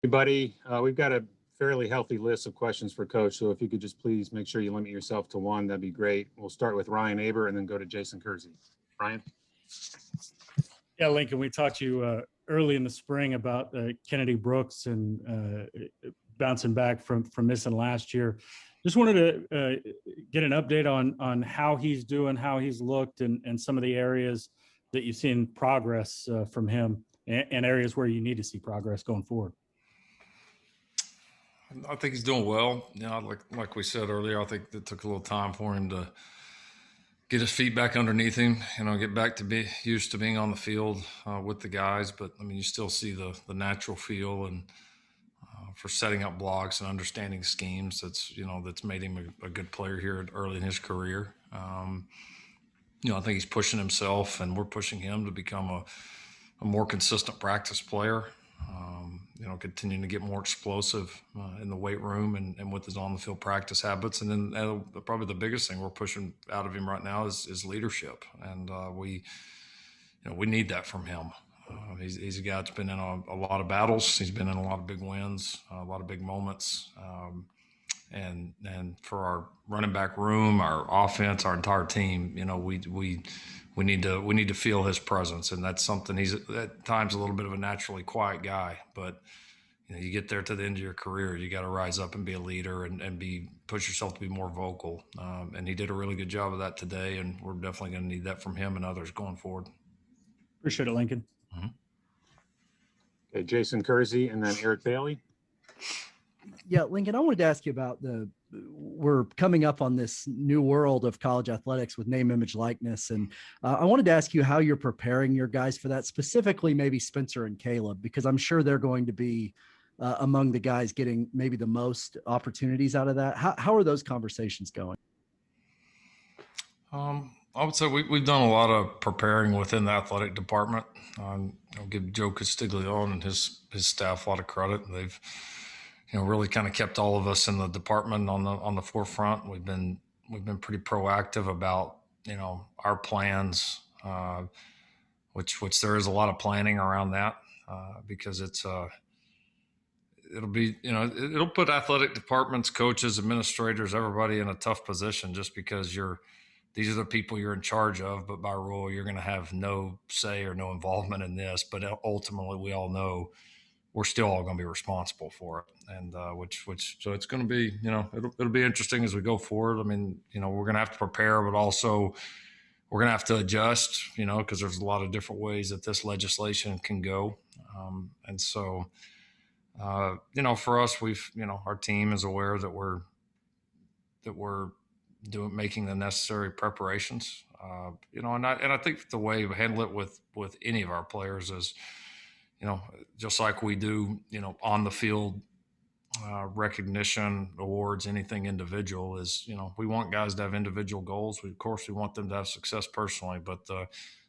Everybody, we've got a fairly healthy list of questions for Coach. So if you could just please make sure you limit yourself to one, that'd be great. We'll start with Ryan Aber and then go to Jason Kersey. Ryan? Yeah, Lincoln, we talked to you early in the spring about Kennedy Brooks and bouncing back from missing last year. Just wanted to get an update on how he's doing, how he's looked, and some of the areas that you've seen progress from him and areas where you need to see progress going forward. I think he's doing well. You know, like we said earlier, I think it took a little time for him to get his feet back underneath him, you know, get back to be used to being on the field with the guys. But I mean, you still see the natural feel and for setting up blocks and understanding schemes. That's made him a good player here early in his career. I think he's pushing himself, and we're pushing him to become a more consistent practice player. Continuing to get more explosive in the weight room and with his on-the-field practice habits. And then probably the biggest thing we're pushing out of him right now is leadership. And we need that from him. He's a guy that's been in a lot of battles. He's been in a lot of big wins, a lot of big moments. And for our running back room, our offense, our entire team, we need to feel his presence, and that's something. He's at times a little bit of a naturally quiet guy, but you get there to the end of your career, you got to rise up and be a leader and push yourself to be more vocal. And he did a really good job of that today, and we're definitely going to need that from him and others going forward. Appreciate it, Lincoln. Mm-hmm. Okay, Jason Kersey and then Eric Bailey. Yeah, Lincoln, I wanted to ask you about we're coming up on this new world of college athletics with name, image, likeness. And I wanted to ask you how you're preparing your guys for that, specifically maybe Spencer and Caleb, because I'm sure they're going to be among the guys getting maybe the most opportunities out of that. How are those conversations going? I would say we've done a lot of preparing within the athletic department. I'll give Joe Castiglione and his staff a lot of credit. They've really kind of kept all of us in the department on the forefront. We've been pretty proactive about our plans, which there is a lot of planning around that because it'll put athletic departments, coaches, administrators, everybody in a tough position just because these are the people you're in charge of, but by rule you're going to have no say or no involvement in this. But ultimately, we all know we're still all going to be responsible for it. And so it's going to be, it'll be interesting as we go forward. I mean, we're going to have to prepare, but also we're going to have to adjust, because there's a lot of different ways that this legislation can go. And so, for us, our team is aware that we're making the necessary preparations, and I think the way we handle it with any of our players is, just like we do, on the field recognition, awards, anything individual is, we want guys to have individual goals. Of course, we want them to have success personally, but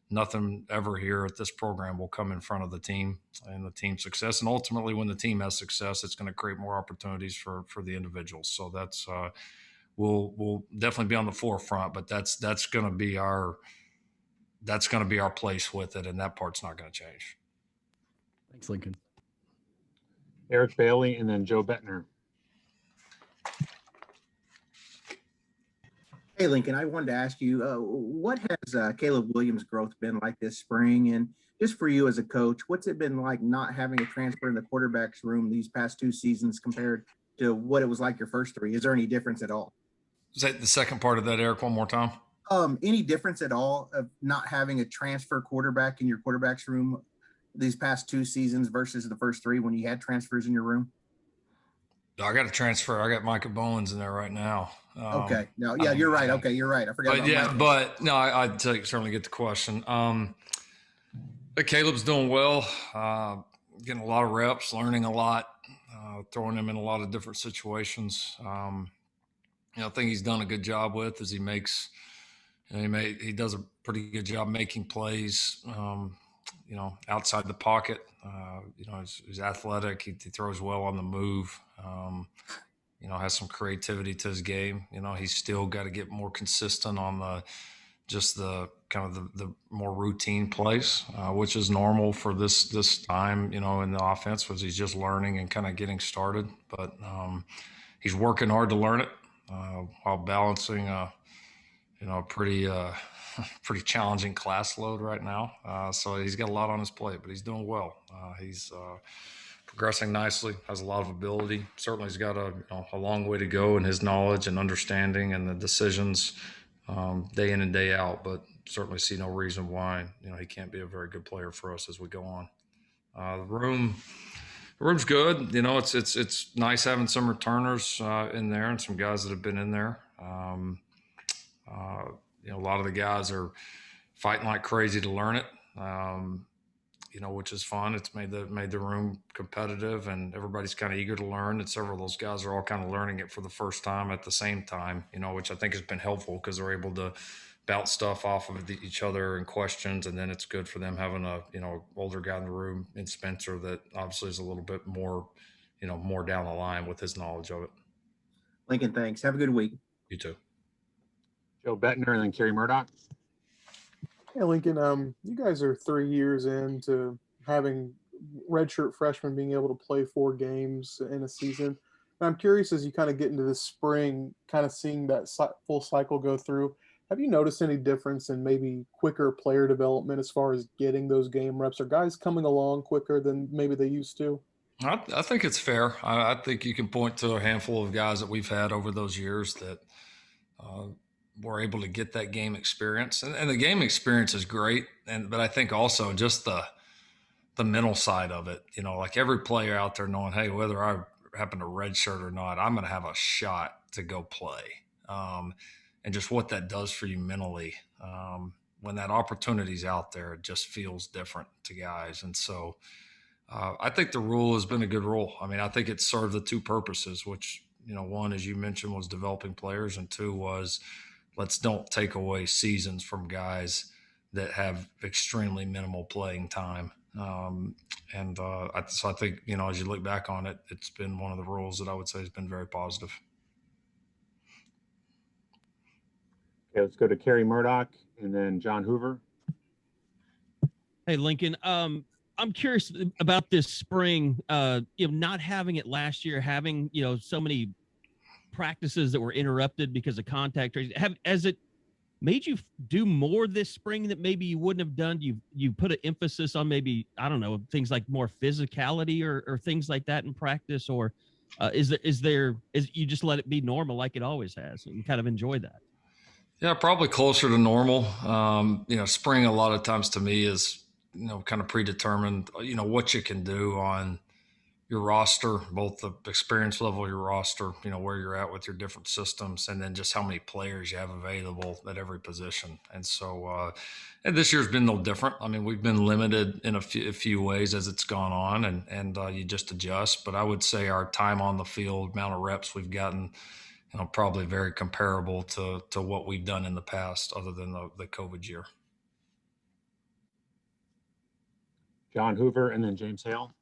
nothing ever here at this program will come in front of the team and the team's success. And ultimately, when the team has success, it's going to create more opportunities for the individuals. So that's we'll definitely be on the forefront, but that's going to be our place with it, and that part's not going to change. Thanks, Lincoln. Eric Bailey and then Joe Bettner. Hey, Lincoln, I wanted to ask you, what has Caleb Williams' growth been like this spring? And just for you as a coach, what's it been like not having a transfer in the quarterback's room these past 2 seasons compared to what it was like your first 3? Is there any difference at all? Is that the second part of that, Eric, one more time? Any difference at all of not having a transfer quarterback in your quarterback's room these past 2 seasons versus the first 3 when you had transfers in your room? I got a transfer. I got Micah Bowens in there right now. Okay. No, yeah, you're right. Okay, you're right. I forgot. I certainly get the question. But Caleb's doing well, getting a lot of reps, learning a lot, throwing him in a lot of different situations. I think he's done a good job with as he makes. He does a pretty good job making plays. Outside the pocket. He's athletic. He throws well on the move. Has some creativity to his game. He's still got to get more consistent on just the kind of the more routine plays, which is normal for this time, in the offense, was he's just learning and kind of getting started. But he's working hard to learn it while balancing a pretty pretty challenging class load right now. So he's got a lot on his plate, but he's doing well. He's progressing nicely, has a lot of ability. Certainly he's got a long way to go in his knowledge and understanding and the decisions day in and day out, but certainly see no reason why, he can't be a very good player for us as we go on. The room's good. It's nice having some returners in there and some guys that have been in there. A lot of the guys are fighting like crazy to learn it, which is fun. It's made the room competitive, and everybody's kind of eager to learn. And several of those guys are all kind of learning it for the first time at the same time, which I think has been helpful because they're able to bounce stuff off of each other and questions. And then it's good for them having a older guy in the room in Spencer that obviously is a little bit more, more down the line with his knowledge of it. Lincoln, thanks. Have a good week. You too. Joe Bettner and then Kerry Murdoch. Hey, Lincoln, you guys are 3 years into having redshirt freshmen being able to play 4 games in a season. And I'm curious, as you kind of get into this spring, kind of seeing that full cycle go through, have you noticed any difference in maybe quicker player development as far as getting those game reps? Are guys coming along quicker than maybe they used to? I think it's fair. I think you can point to a handful of guys that we've had over those years that were able to get that game experience, and the game experience is great. But I think also just the mental side of it, like every player out there knowing, hey, whether I happen to redshirt or not, I'm going to have a shot to go play. And just what that does for you mentally. When that opportunity's out there, it just feels different to guys. And so I think the rule has been a good rule. I mean, I think it served the 2 purposes, which, one, as you mentioned, was developing players, and 2 was let's don't take away seasons from guys that have extremely minimal playing time. So I think, as you look back on it, it's been one of the rules that I would say has been very positive. Okay, let's go to Kerry Murdoch and then John Hoover. Hey, Lincoln. I'm curious about this spring, not having it last year, having, so many practices that were interrupted because of contact tracing. Has it made you do more this spring that maybe you wouldn't have done? You put an emphasis on maybe, I don't know, things like more physicality or things like that in practice, or is you just let it be normal like it always has and kind of enjoy that? Yeah, probably closer to normal. Spring a lot of times to me is, kind of predetermined, what you can do on your roster, both the experience level of your roster, where you're at with your different systems, and then just how many players you have available at every position. And so, and this year's been no different. I mean, we've been limited in a few ways as it's gone on, and you just adjust. But I would say our time on the field, amount of reps we've gotten, probably very comparable to what we've done in the past, other than the COVID year. John Hoover and then James Hale.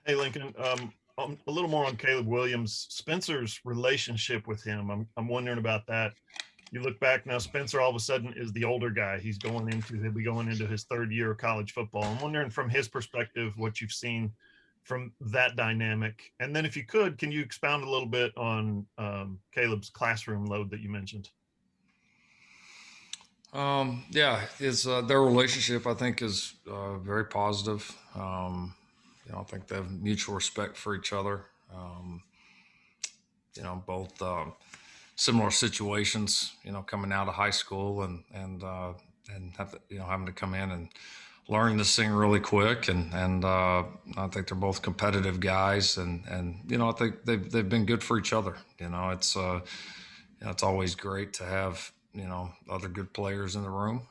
Hey, Lincoln. A little more on Caleb Williams. Spencer's relationship with him. I'm wondering about that. You look back now, Spencer all of a sudden is the older guy. He'll be going into his 3rd year of college football. I'm wondering from his perspective what you've seen from that dynamic. And then if you could, can you expound a little bit on Caleb's classroom load that you mentioned? Their relationship, I think, is very positive. I think they have mutual respect for each other. Both similar situations, coming out of high school and having to come in and learning this thing really quick. And I think they're both competitive guys, and I think they've been good for each other. It's always great to have, other good players in the room.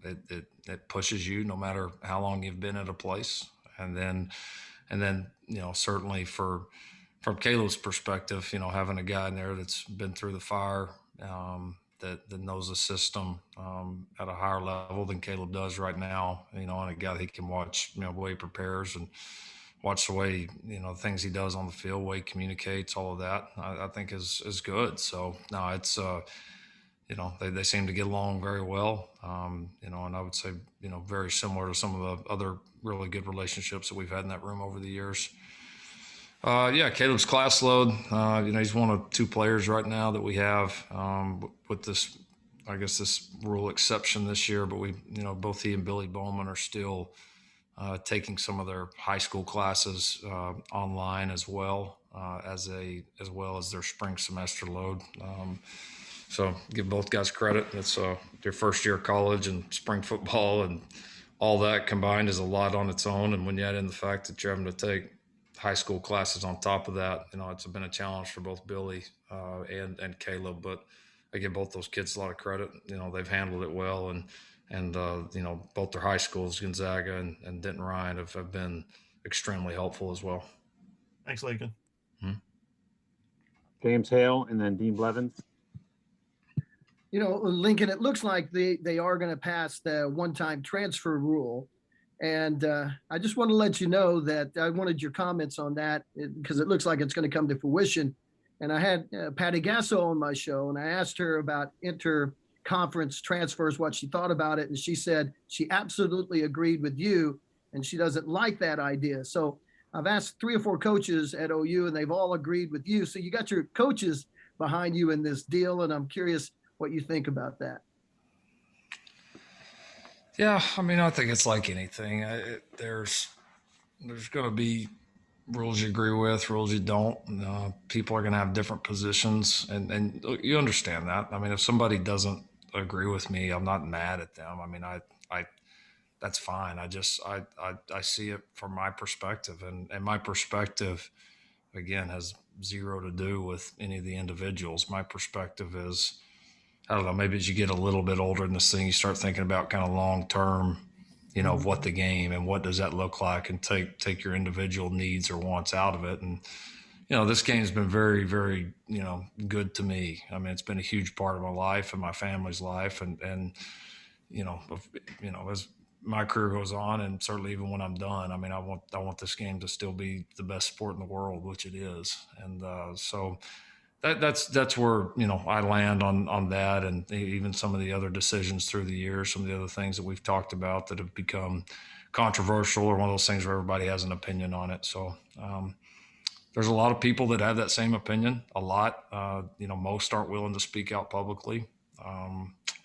It pushes you no matter how long you've been at a place. And then, certainly from Caleb's perspective, having a guy in there that's been through the fire, that knows the system at a higher level than Caleb does right now, and a guy that he can watch, the way he prepares and watch the way, the things he does on the field, way he communicates, all of that, I think is good. So no, it's they seem to get along very well. And I would say, very similar to some of the other really good relationships that we've had in that room over the years. Yeah, Caleb's class load. He's one of two players right now that we have with this, I guess, this rule exception this year. But both he and Billy Bowman are still taking some of their high school classes online as well as their spring semester load. So give both guys credit. It's their first year of college and spring football and all that combined is a lot on its own. And when you add in the fact that you're having to take high school classes on top of that, it's been a challenge for both Billy and Caleb. But I give both those kids a lot of credit. They've handled it well, and both their high schools, Gonzaga and Denton Ryan, have been extremely helpful as well. Thanks, Lincoln. James Hale and then Dean Blevins. Lincoln, it looks like they are going to pass the one-time transfer rule. And I just want to let you know that I wanted your comments on that because it looks like it's going to come to fruition. And I had Patty Gasso on my show, and I asked her about inter-conference transfers, what she thought about it. And she said she absolutely agreed with you, and she doesn't like that idea. So I've asked 3 or 4 coaches at OU, and they've all agreed with you. So you got your coaches behind you in this deal, and I'm curious what you think about that. Yeah, I think it's like anything. There's going to be rules you agree with, rules you don't. People are going to have different positions, and you understand that. If somebody doesn't agree with me, I'm not mad at them. I that's fine. I see it from my perspective, and my perspective, again, has zero to do with any of the individuals. My perspective is, I don't know, maybe as you get a little bit older in this thing, you start thinking about kind of long-term, of what the game and what does that look like, and take your individual needs or wants out of it. And, this game's been very, very, good to me. It's been a huge part of my life and my family's life. And as my career goes on, and certainly even when I'm done, I want this game to still be the best sport in the world, which it is. And so that's where, I land on that, and even some of the other decisions through the years, some of the other things that we've talked about that have become controversial, or one of those things where everybody has an opinion on it. So there's a lot of people that have that same opinion, a lot. Most aren't willing to speak out publicly.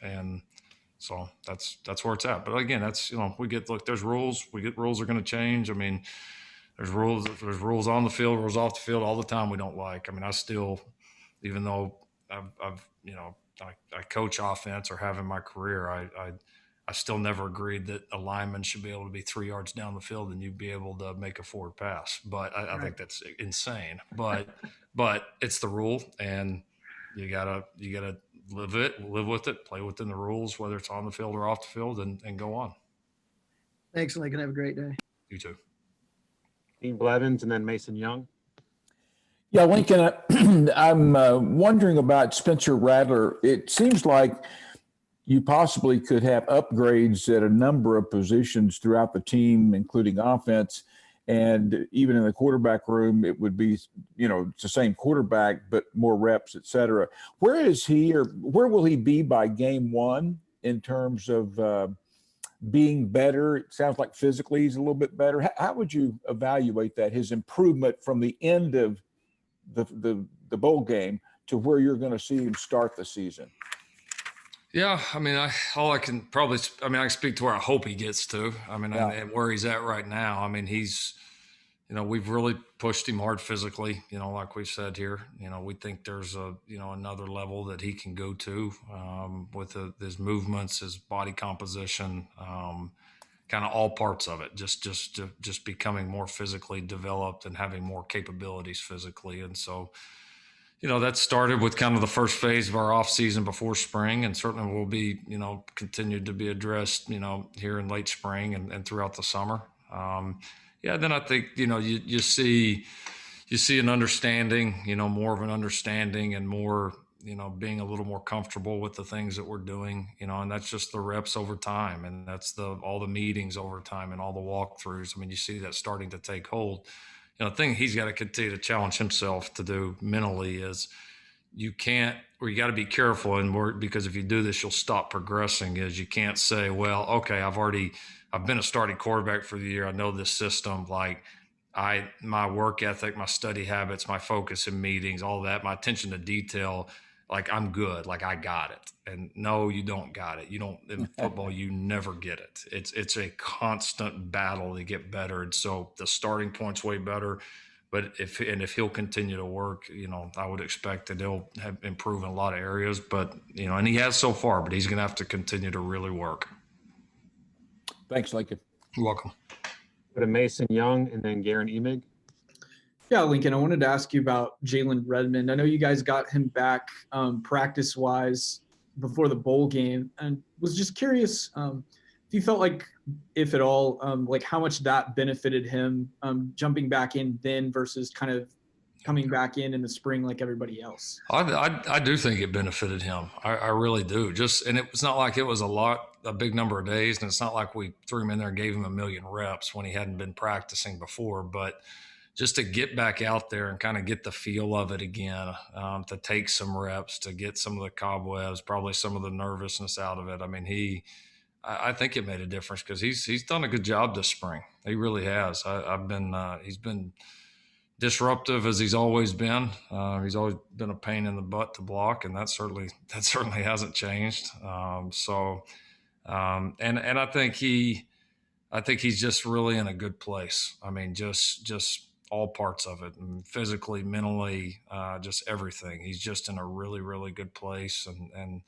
And so that's where it's at. But again, that's, there's rules. Rules are going to change. There's rules on the field, rules off the field all the time we don't like. I still, even though I coach offense or have in my career, I still never agreed that a lineman should be able to be 3 yards down the field and you'd be able to make a forward pass. But I think that's insane. But it's the rule, and you gotta live with it, play within the rules, whether it's on the field or off the field, and go on. Thanks, Lincoln. Have a great day. You too. Dean Blevins and then Mason Young. Yeah, Lincoln, I'm wondering about Spencer Rattler. It seems like you possibly could have upgrades at a number of positions throughout the team, including offense. And even in the quarterback room, it would be, it's the same quarterback, but more reps, et cetera. Where is he, or where will he be by game 1 in terms of being better? It sounds like physically he's a little bit better. How would you evaluate that, his improvement from the end of the bowl game to where you're going to see him start the season? Yeah, I can speak to where I hope he gets to. And where he's at right now. He's, we've really pushed him hard physically. Like we've said here, we think there's another level that he can go to with his movements, his body composition, kind of all parts of it. Just becoming more physically developed and having more capabilities physically. And so, that started with kind of the first phase of our off season before spring, and certainly will be, continued to be addressed, here in late spring and throughout the summer. Then I think, you see an understanding, more of an understanding, and more, being a little more comfortable with the things that we're doing, and that's just the reps over time. And that's all the meetings over time and all the walkthroughs. You see that starting to take hold. The thing he's got to continue to challenge himself to do mentally is, you can't, or you got to be careful, and because if you do this, you'll stop progressing. Is you can't say, well, okay, I've been a starting quarterback for the year. I know this system. Like my work ethic, my study habits, my focus in meetings, all that, my attention to detail, like I'm good. Like I got it. And no, you don't got it. You don't, in football, you never get it. It's a constant battle to get better. And so the starting point's way better. But if he'll continue to work, I would expect that he'll improve in a lot of areas. But and he has so far. But he's going to have to continue to really work. Thanks, Lincoln. You're welcome. Go to Mason Young and then Garen Emig. Yeah, Lincoln, I wanted to ask you about Jalen Redmon. I know you guys got him back practice-wise before the bowl game, and was just curious if you felt like, if at all, like how much that benefited him jumping back in then versus kind of coming back in the spring like everybody else. I do think it benefited him. I really do. And it was not like it was a big number of days, and it's not like we threw him in there and gave him 1 million reps when he hadn't been practicing before, but just to get back out there and kind of get the feel of it again, to take some reps, to get some of the cobwebs, probably some of the nervousness out of it. I mean, I think it made a difference because he's done a good job this spring. He really has. He's been disruptive as he's always been. He's always been a pain in the butt to block, and that certainly hasn't changed. And I think he's just really in a good place. I mean, just all parts of it, and physically, mentally, just everything. He's just in a really, really good place, and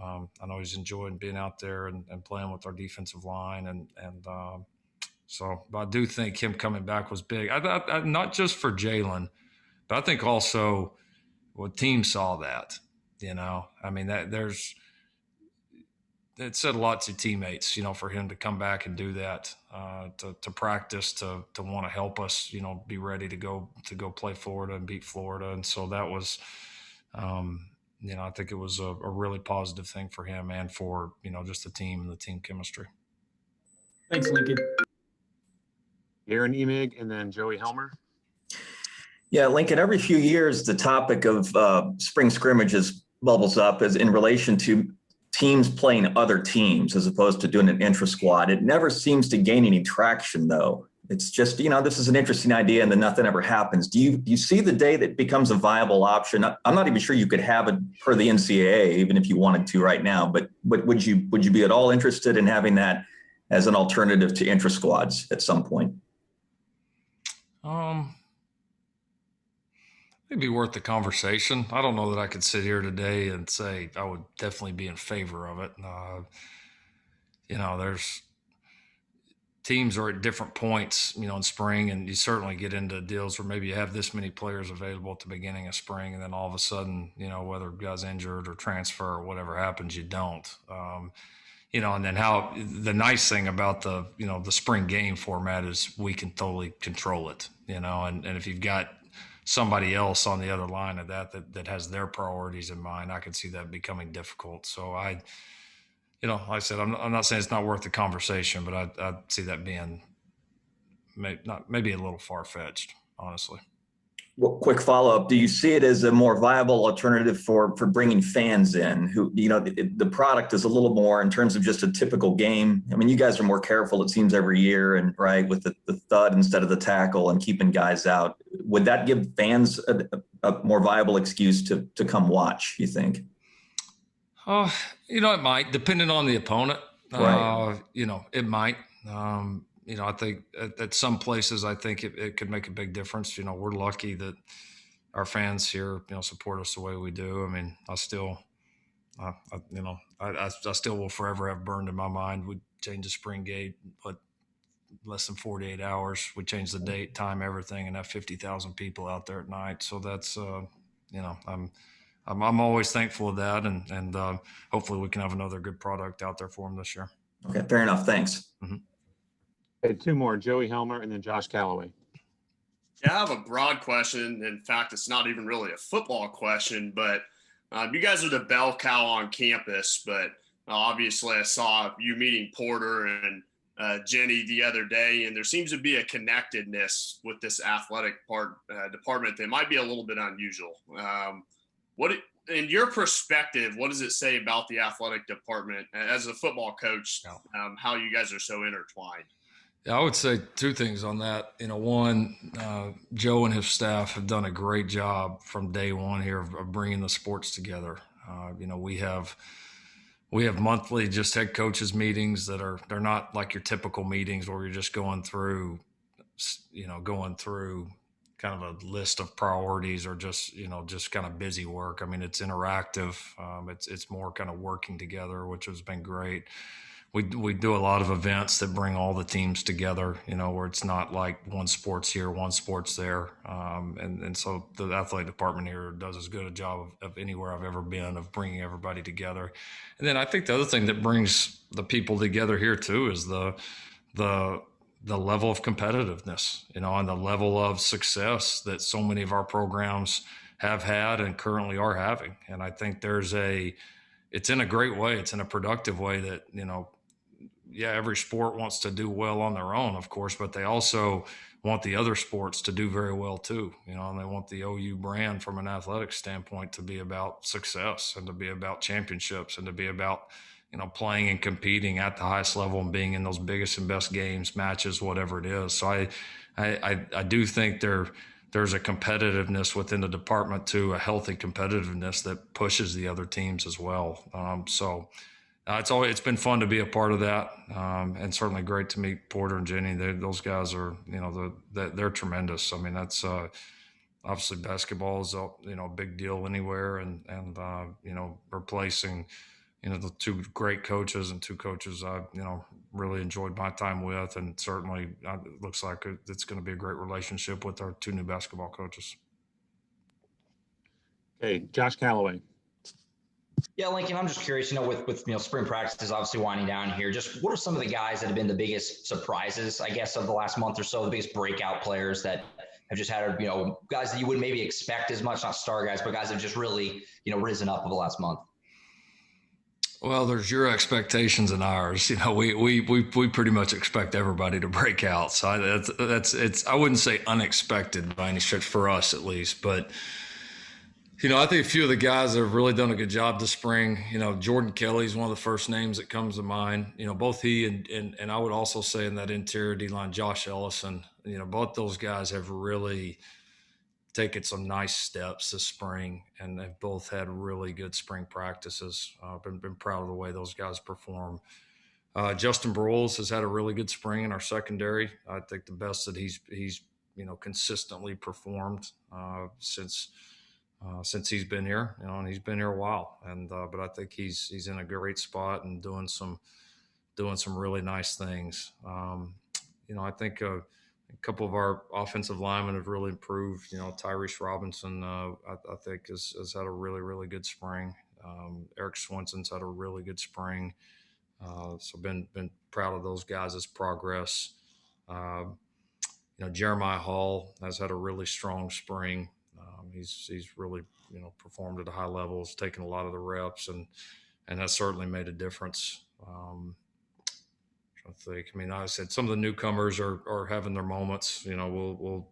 I know he's enjoying being out there and playing with our defensive line, but I do think him coming back was big. I not just for Jalen, but I think also team saw that. I mean it said a lot to teammates, for him to come back and do that, to practice, to want to help us, be ready to go play Florida and beat Florida, and so that was. I think it was a really positive thing for him and for, just the team and the team chemistry. Thanks, Lincoln. Garen Emig and then Joey Helmer. Yeah, Lincoln, every few years, the topic of spring scrimmages bubbles up as in relation to teams playing other teams as opposed to doing an intra-squad. It never seems to gain any traction, though. It's just, this is an interesting idea and then nothing ever happens. Do you see the day that becomes a viable option? I'm not even sure you could have it per the NCAA, even if you wanted to right now, but would you be at all interested in having that as an alternative to intra-squads at some point? It'd be worth the conversation. I don't know that I could sit here today and say I would definitely be in favor of it. There's teams are at different points, in spring, and you certainly get into deals where maybe you have this many players available at the beginning of spring, and then all of a sudden, whether a guy's injured or transfer or whatever happens, you don't. And then how the nice thing about the spring game format is we can totally control it, and if you've got somebody else on the other line of that has their priorities in mind, I could see that becoming difficult. So like I said, I'm not saying it's not worth the conversation, but I see that being maybe a little far-fetched, honestly. Well, quick follow-up. Do you see it as a more viable alternative for bringing fans in who, the product is a little more in terms of just a typical game? I mean, you guys are more careful, it seems, every year, and right, with the thud instead of the tackle and keeping guys out. Would that give fans a more viable excuse to come watch, you think? It might, depending on the opponent. Right. It might. I think at some places, I think it could make a big difference. We're lucky that our fans here, support us the way we do. I mean, I still will forever have burned in my mind. We changed the spring gate, but less than 48 hours. We changed the date, time, everything, and have 50,000 people out there at night. So that's, I'm always thankful of that, and hopefully we can have another good product out there for them this year. Okay, fair enough. Thanks. Mm-hmm. Okay, two more, Joey Helmer and then Josh Calloway. Yeah, I have a broad question. In fact, it's not even really a football question, but you guys are the bell cow on campus, but obviously I saw you meeting Porter and Jenny the other day, and there seems to be a connectedness with this athletic department that might be a little bit unusual. In your perspective, what does it say about the athletic department as a football coach, how you guys are so intertwined? Yeah, I would say two things on that. One, Joe and his staff have done a great job from day one here of bringing the sports together. We have monthly just head coaches meetings they're not like your typical meetings where you're just going through kind of a list of priorities or just kind of busy work. I mean, it's interactive. It's more kind of working together, which has been great. We do a lot of events that bring all the teams together, where it's not like one sport's here, one sport's there. And so the athletic department here does as good a job of anywhere I've ever been of bringing everybody together. And then I think the other thing that brings the people together here too is the level of competitiveness, and the level of success that so many of our programs have had and currently are having. And I think it's in a great way. It's in a productive way that, every sport wants to do well on their own, of course, but they also want the other sports to do very well too, and they want the OU brand from an athletics standpoint to be about success and to be about championships and to be about, playing and competing at the highest level and being in those biggest and best games, matches, whatever it is. So I do think there's a competitiveness within the department too, a healthy competitiveness that pushes the other teams as well. It's been fun to be a part of that, and certainly great to meet Porter and Jenny. Those guys are, they're tremendous. I mean, that's obviously basketball is a big deal anywhere, and replacing the two great coaches and two coaches I really enjoyed my time with, and certainly it looks like it's going to be a great relationship with our two new basketball coaches. Okay, Josh Calloway. Yeah, Lincoln, I'm just curious, with spring practices obviously winding down here, just what are some of the guys that have been the biggest surprises, I guess, of the last month or so, the biggest breakout players that have just had, guys that you wouldn't maybe expect as much, not star guys, but guys that have just really, risen up over the last month? Well, there's your expectations and ours. We pretty much expect everybody to break out. So I wouldn't say unexpected by any stretch for us at least, but I think a few of the guys have really done a good job this spring. Jordan Kelly is one of the first names that comes to mind. Both he and I would also say in that interior D-line, Josh Ellison, both those guys have really taken some nice steps this spring, and they've both had really good spring practices. Been proud of the way those guys perform. Justin Broyles has had a really good spring in our secondary. I think the best that he's consistently performed since he's been here, and he's been here a while. And but I think he's in a great spot and doing some really nice things. I think a couple of our offensive linemen have really improved. Tyrese Robinson, I think has had a really, really good spring. Eric Swenson's had a really good spring. So been proud of those guys' progress. Jeremiah Hall has had a really strong spring. He's really performed at a high level, has taken a lot of the reps and has certainly made a difference. I think. I mean, like I said, some of the newcomers are having their moments. We'll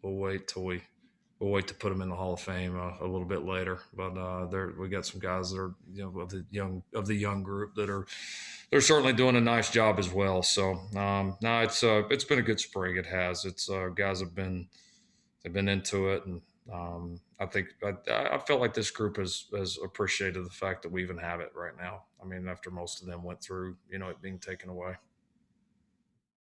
wait to put them in the Hall of Fame a little bit later. But we got some guys that are of the young group they're certainly doing a nice job as well. So it's been a good spring. It has. It's guys they've been into it, and I think I felt like this group has appreciated the fact that we even have it right now. I mean, after most of them went through, it being taken away.